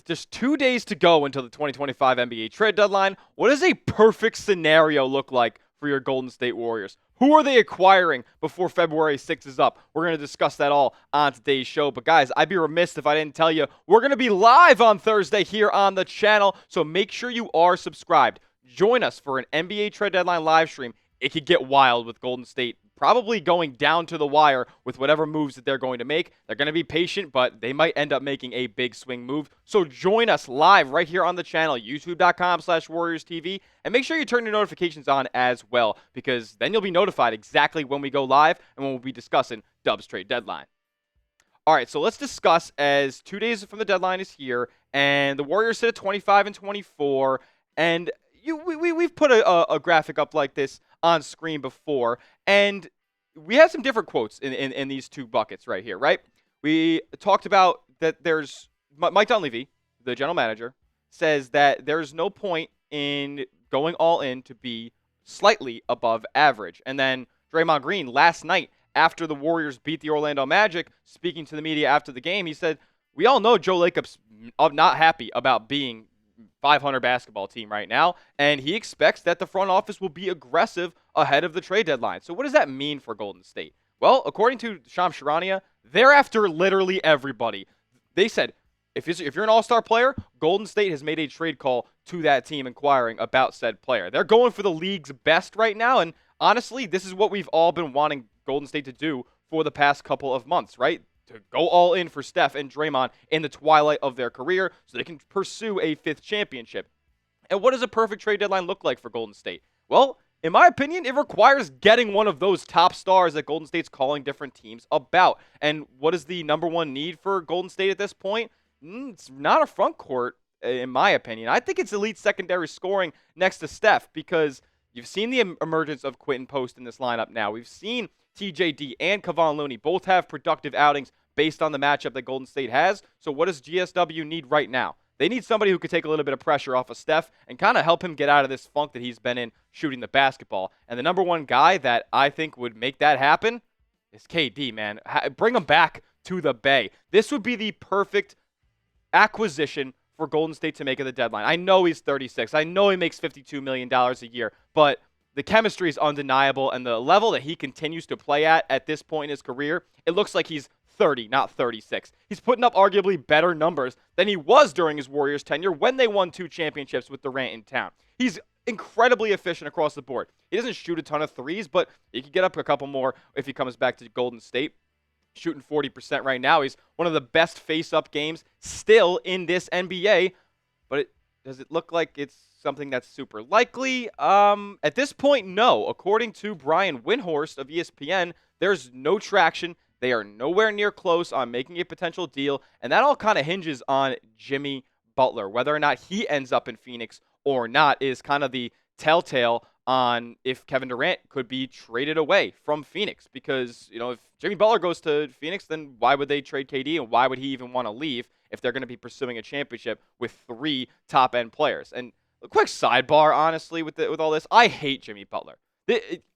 with just 2 days to go until the 2025 NBA trade deadline, what does a perfect scenario look like for your Golden State Warriors? Who are they acquiring before February 6th is up? We're going to discuss that all on today's show. But guys, I'd be remiss if I didn't tell you, we're going to be live on Thursday here on the channel. So make sure you are subscribed. Join us for an NBA trade deadline live stream. It could get wild with Golden State probably going down to the wire with whatever moves that they're going to make. They're going to be patient, but they might end up making a big swing move. So join us live right here on the channel, youtube.com/WarriorsTV, and make sure you turn your notifications on as well, because then you'll be notified exactly when we go live and when we'll be discussing Dub's trade deadline. All right, so let's discuss, as 2 days from the deadline is here, and the Warriors sit at 25 and 24, and we've put a graphic up like this on screen before, and we had some different quotes in these two buckets right here, right? We talked about that there's Mike Dunleavy, the general manager, says that there's no point in going all in to be slightly above average. And then Draymond Green last night, after the Warriors beat the Orlando Magic, speaking to the media after the game, he said, we all know Joe Lacob's not happy about being 500 basketball team right now, and he expects that the front office will be aggressive ahead of the trade deadline. So what does that mean for Golden State? Well, according to Shams Charania, they're after literally everybody. They said, if you're an all-star player, Golden State has made a trade call to that team inquiring about said player. They're going for the league's best right now, and honestly, this is what we've all been wanting Golden State to do for the past couple of months, right? To go all in for Steph and Draymond in the twilight of their career so they can pursue a fifth championship. And what does a perfect trade deadline look like for Golden State? Well, in my opinion, it requires getting one of those top stars that Golden State's calling different teams about. And what is the number one need for Golden State at this point? It's not a front court, in my opinion. I think it's elite secondary scoring next to Steph, because you've seen the emergence of Quentin Post in this lineup now. We've seen TJD and Kevon Looney both have productive outings based on the matchup that Golden State has. So what does GSW need right now? They need somebody who could take a little bit of pressure off of Steph and kind of help him get out of this funk that he's been in shooting the basketball. And the number one guy that I think would make that happen is KD, man. Bring him back to the Bay. This would be the perfect acquisition for Golden State to make at the deadline. I know he's 36. I know he makes $52 million a year, but the chemistry is undeniable, and the level that he continues to play at this point in his career, it looks like he's 30, not 36. He's putting up arguably better numbers than he was during his Warriors tenure when they won 2 championships with Durant in town. He's incredibly efficient across the board. He doesn't shoot a ton of threes, but he could get up a couple more if he comes back to Golden State. Shooting 40% right now. He's one of the best face-up games still in this NBA, but does it look like it's something that's super likely? At this point, no. According to Brian Windhorst of ESPN, there's no traction. They are nowhere near close on making a potential deal, and that all kind of hinges on Jimmy Butler. Whether or not he ends up in Phoenix or not is kind of the telltale on if Kevin Durant could be traded away from Phoenix. Because, if Jimmy Butler goes to Phoenix, then why would they trade KD, and why would he even want to leave if they're going to be pursuing a championship with 3 top-end players? And a quick sidebar, honestly, with all this, I hate Jimmy Butler.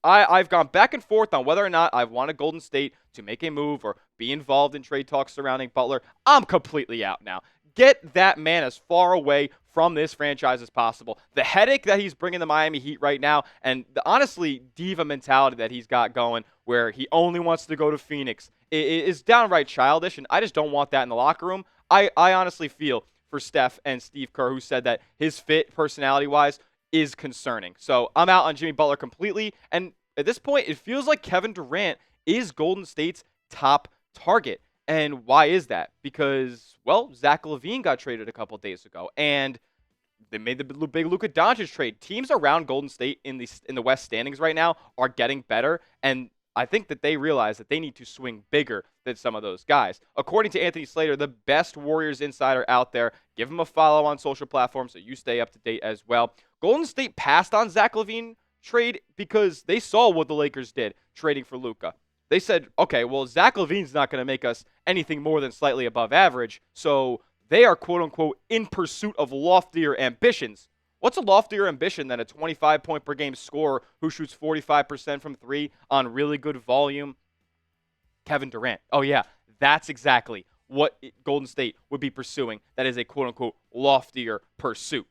I've gone back and forth on whether or not I wanted Golden State to make a move or be involved in trade talks surrounding Butler. I'm completely out now. Get that man as far away from this franchise as possible. The headache that he's bringing the Miami Heat right now, and the honestly diva mentality that he's got going, where he only wants to go to Phoenix, is downright childish, and I just don't want that in the locker room. I honestly feel for Steph and Steve Kerr, who said that his fit, personality-wise, is concerning. So I'm out on Jimmy Butler completely, and at this point, it feels like Kevin Durant is Golden State's top target. And why is that? Because, well, Zach LaVine got traded a couple days ago, and they made the big Luka Doncic trade. Teams around Golden State in the West standings right now are getting better, and I think that they realize that they need to swing bigger than some of those guys. According to Anthony Slater, the best Warriors insider out there, give him a follow on social platforms so you stay up to date as well. Golden State passed on Zach LaVine trade because they saw what the Lakers did trading for Luka. They said, okay, well, Zach LaVine's not going to make us anything more than slightly above average, so they are, quote-unquote, in pursuit of loftier ambitions. What's a loftier ambition than a 25-point-per-game scorer who shoots 45% from 3 on really good volume? Kevin Durant. Oh, yeah, that's exactly what Golden State would be pursuing that is a quote-unquote loftier pursuit.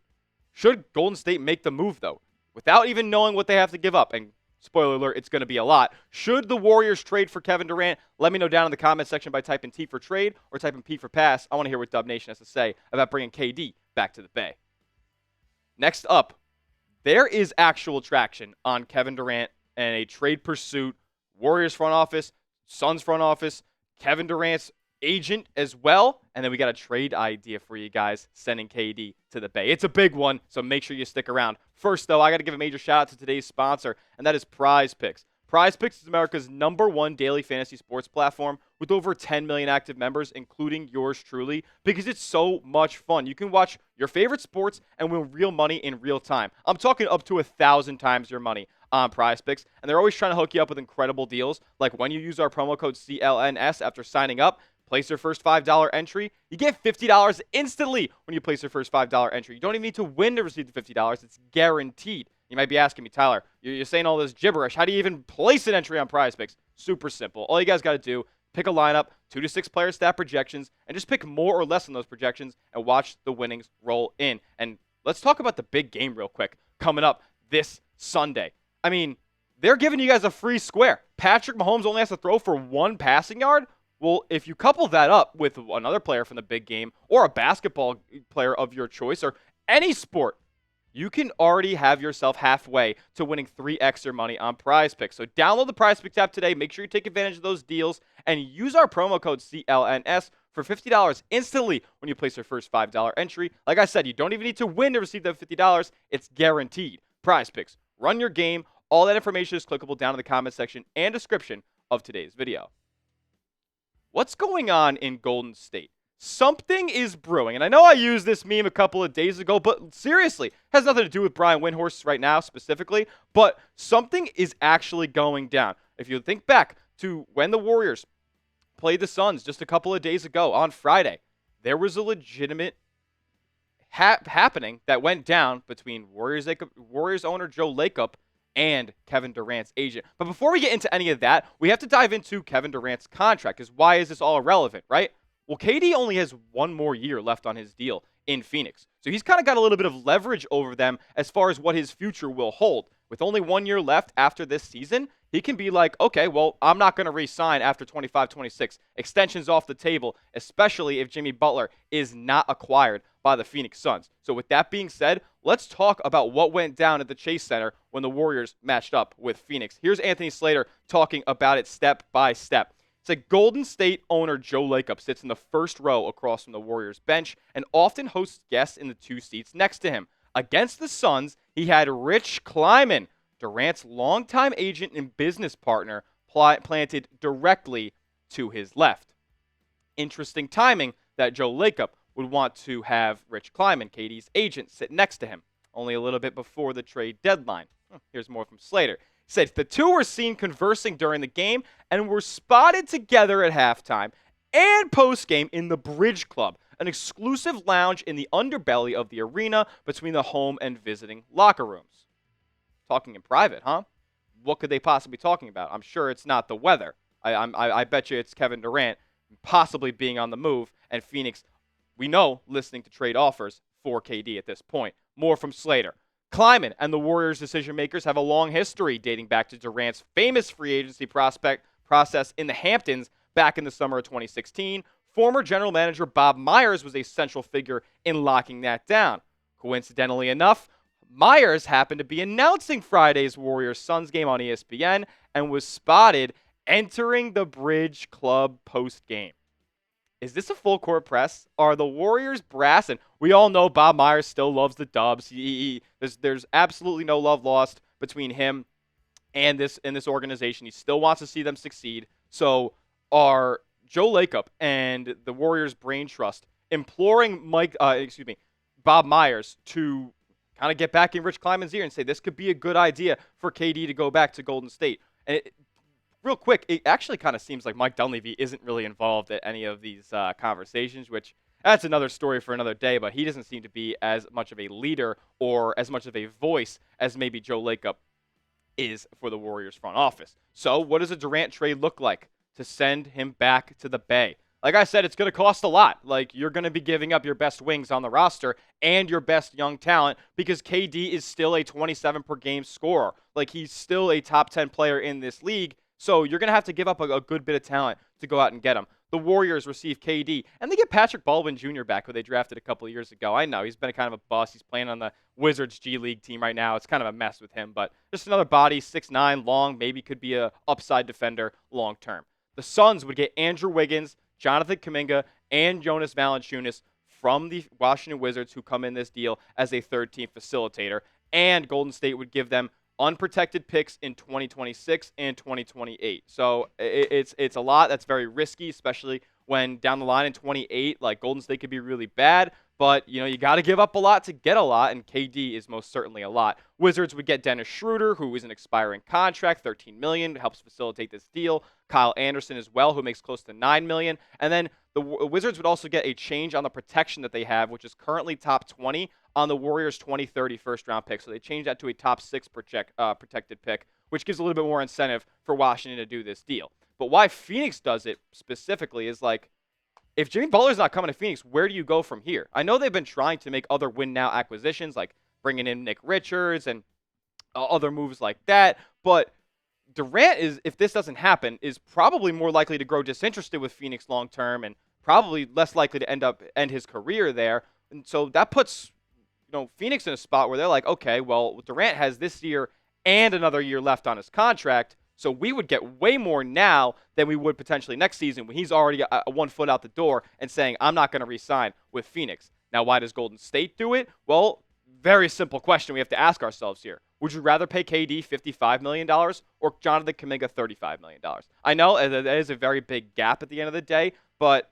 Should Golden State make the move, though, without even knowing what they have to give up? And spoiler alert, it's going to be a lot. Should the Warriors trade for Kevin Durant? Let me know down in the comment section by typing T for trade or typing P for pass. I want to hear what Dub Nation has to say about bringing KD back to the Bay. Next up, there is actual traction on Kevin Durant and a trade pursuit. Warriors front office, Suns front office, Kevin Durant's agent as well. And then we got a trade idea for you guys, sending KD to the Bay. It's a big one, so make sure you stick around. First, though, I got to give a major shout out to today's sponsor, and that is PrizePicks. PrizePicks is America's #1 daily fantasy sports platform with over 10 million active members, including yours truly, because it's so much fun. You can watch your favorite sports and win real money in real time. I'm talking up to 1,000 times your money on PrizePicks, and they're always trying to hook you up with incredible deals, like when you use our promo code CLNS after signing up, place your first $5 entry, you get $50 instantly when you place your first $5 entry. You don't even need to win to receive the $50. It's guaranteed. You might be asking me, Tyler, you're saying all this gibberish. How do you even place an entry on PrizePicks? Super simple. All you guys got to do, pick a lineup, 2 to 6 player stat projections, and just pick more or less on those projections and watch the winnings roll in. And let's talk about the big game real quick coming up this Sunday. I mean, they're giving you guys a free square. Patrick Mahomes only has to throw for 1 passing yard. Well, if you couple that up with another player from the big game or a basketball player of your choice or any sport, you can already have yourself halfway to winning 3x your money on PrizePicks. So download the PrizePicks app today. Make sure you take advantage of those deals and use our promo code CLNS for $50 instantly when you place your first $5 entry. Like I said, you don't even need to win to receive that $50. It's guaranteed. PrizePicks. Run your game. All that information is clickable down in the comment section and description of today's video. What's going on in Golden State? Something is brewing. And I know I used this meme a couple of days ago, but seriously, it has nothing to do with Brian Windhorst right now specifically, but something is actually going down. If you think back to when the Warriors played the Suns just a couple of days ago on Friday, there was a legitimate happening that went down between Warriors owner Joe Lacob and Kevin Durant's agent. But before we get into any of that, we have to dive into Kevin Durant's contract, because why is this all irrelevant, right? Well, KD only has 1 more year left on his deal in Phoenix. So he's kind of got a little bit of leverage over them as far as what his future will hold. With only 1 year left after this season, he can be like, okay, well, I'm not going to re-sign after 25-26. Extensions off the table, especially if Jimmy Butler is not acquired by the Phoenix Suns. So with that being said, let's talk about what went down at the Chase Center when the Warriors matched up with Phoenix. Here's Anthony Slater talking about it step by step. It's like Golden State owner Joe Lacob sits in the first row across from the Warriors bench and often hosts guests in the 2 seats next to him. Against the Suns, he had Rich Kleiman, Durant's longtime agent and business partner, planted directly to his left. Interesting timing that Joe Lacob would want to have Rich Kleiman, KD's agent, sit next to him, only a little bit before the trade deadline. Here's more from Slater. He said the two were seen conversing during the game and were spotted together at halftime and postgame in the Bridge Club, an exclusive lounge in the underbelly of the arena between the home and visiting locker rooms. Talking in private, huh? What could they possibly be talking about? I'm sure it's not the weather. I bet you it's Kevin Durant possibly being on the move, and Phoenix, we know, listening to trade offers for KD at this point. More from Slater. Kleiman and the Warriors' decision-makers have a long history dating back to Durant's famous free agency process in the Hamptons back in the summer of 2016. Former general manager Bob Myers was a central figure in locking that down. Coincidentally enough, Myers happened to be announcing Friday's Warriors-Suns game on ESPN and was spotted entering the Bridge Club post-game. Is this a full court press? Are the Warriors brass? And we all know Bob Myers still loves the Dubs. There's absolutely no love lost between him and this organization. He still wants to see them succeed. So are Joe Lacob and the Warriors Brain Trust imploring Bob Myers to kind of get back in Rich Kleiman's ear and say this could be a good idea for KD to go back to Golden State? And real quick, it actually kind of seems like Mike Dunleavy isn't really involved at any of these conversations, which that's another story for another day, but he doesn't seem to be as much of a leader or as much of a voice as maybe Joe Lacob is for the Warriors front office. So what does a Durant trade look like to send him back to the Bay? like I said, it's going to cost a lot. Like, you're going to be giving up your best wings on the roster and your best young talent because KD is still a 27 per game scorer. Like, he's still a top 10 player in this league. So you're going to have to give up a good bit of talent to go out and get him. The Warriors receive KD, and they get Patrick Baldwin Jr. back, who they drafted a couple of years ago. I know he's been kind of a bust. He's playing on the Wizards G League team right now. It's kind of a mess with him, but just another body, 6'9", long, maybe could be a upside defender long term. The Suns would get Andrew Wiggins, Jonathan Kuminga, and Jonas Valanciunas from the Washington Wizards, who come in this deal as a third-team facilitator, and Golden State would give them unprotected picks in 2026 and 2028. So it's a lot. That's very risky, especially when down the line in 28, like Golden State could be really bad. But, you got to give up a lot to get a lot, and KD is most certainly a lot. Wizards would get Dennis Schroeder, who is an expiring contract, $13 million, helps facilitate this deal. Kyle Anderson as well, who makes close to $9 million. And then the Wizards would also get a change on the protection that they have, which is currently top 20 on the Warriors' 2030 first-round pick. So they changed that to a top 6 protected pick, which gives a little bit more incentive for Washington to do this deal. But why Phoenix does it specifically is like, if Jimmy Butler's not coming to Phoenix, where do you go from here? I know they've been trying to make other win-now acquisitions, like bringing in Nick Richards and other moves like that, but Durant is, if this doesn't happen, is probably more likely to grow disinterested with Phoenix long-term and probably less likely to end his career there. And so that puts Phoenix in a spot where they're like, okay, well, Durant has this year and another year left on his contract, so we would get way more now than we would potentially next season when he's already 1 foot out the door and saying, I'm not going to re-sign with Phoenix. Now, why does Golden State do it? Well, very simple question we have to ask ourselves here. Would you rather pay KD $55 million or Jonathan Kuminga $35 million? I know that is a very big gap at the end of the day, but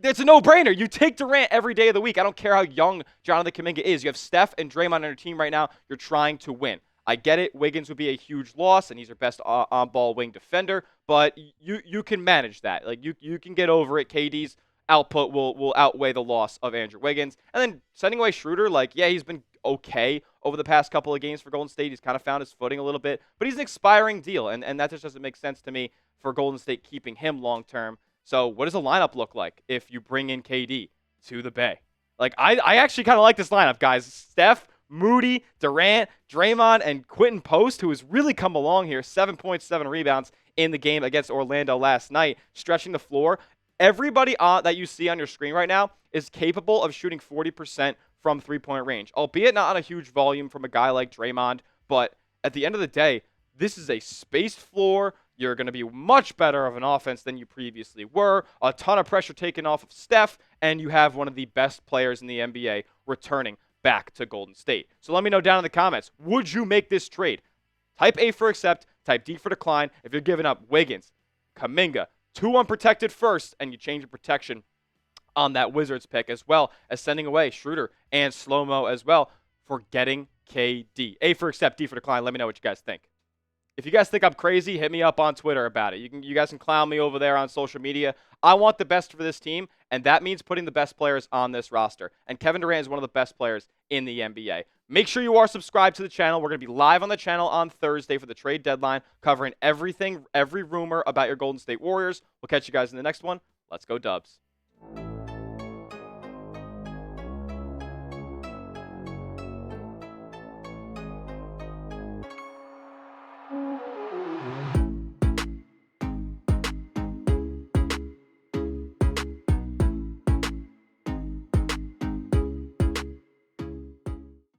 it's a no-brainer. You take Durant every day of the week. I don't care how young Jonathan Kuminga is. You have Steph and Draymond on your team right now. You're trying to win. I get it. Wiggins would be a huge loss, and he's your best on-ball wing defender, but you can manage that. Like, you can get over it. KD's output will outweigh the loss of Andrew Wiggins. And then sending away Schroeder, he's been okay over the past couple of games for Golden State. He's kind of found his footing a little bit, but he's an expiring deal, and that just doesn't make sense to me for Golden State keeping him long-term. So what does the lineup look like if you bring in KD to the Bay? I actually kind of like this lineup, guys. Steph, Moody, Durant, Draymond, and Quentin Post, who has really come along here. 7.7 rebounds in the game against Orlando last night, stretching the floor. Everybody that you see on your screen right now is capable of shooting 40% from three-point range, albeit not on a huge volume from a guy like Draymond. But at the end of the day, this is a spaced floor. You're going to be much better of an offense than you previously were. A ton of pressure taken off of Steph, and you have one of the best players in the NBA returning back to Golden State. So let me know down in the comments, would you make this trade? Type A for accept, type D for decline. If you're giving up Wiggins, Kuminga, 2 unprotected first, and you change your protection on that Wizards pick, as well as sending away Schroeder and Slow-Mo as well for getting KD. A for accept, D for decline. Let me know what you guys think. If you guys think I'm crazy, hit me up on Twitter about it. You guys can clown me over there on social media. I want the best for this team, and that means putting the best players on this roster. And Kevin Durant is one of the best players in the NBA. Make sure you are subscribed to the channel. We're going to be live on the channel on Thursday for the trade deadline, covering everything, every rumor about your Golden State Warriors. We'll catch you guys in the next one. Let's go Dubs.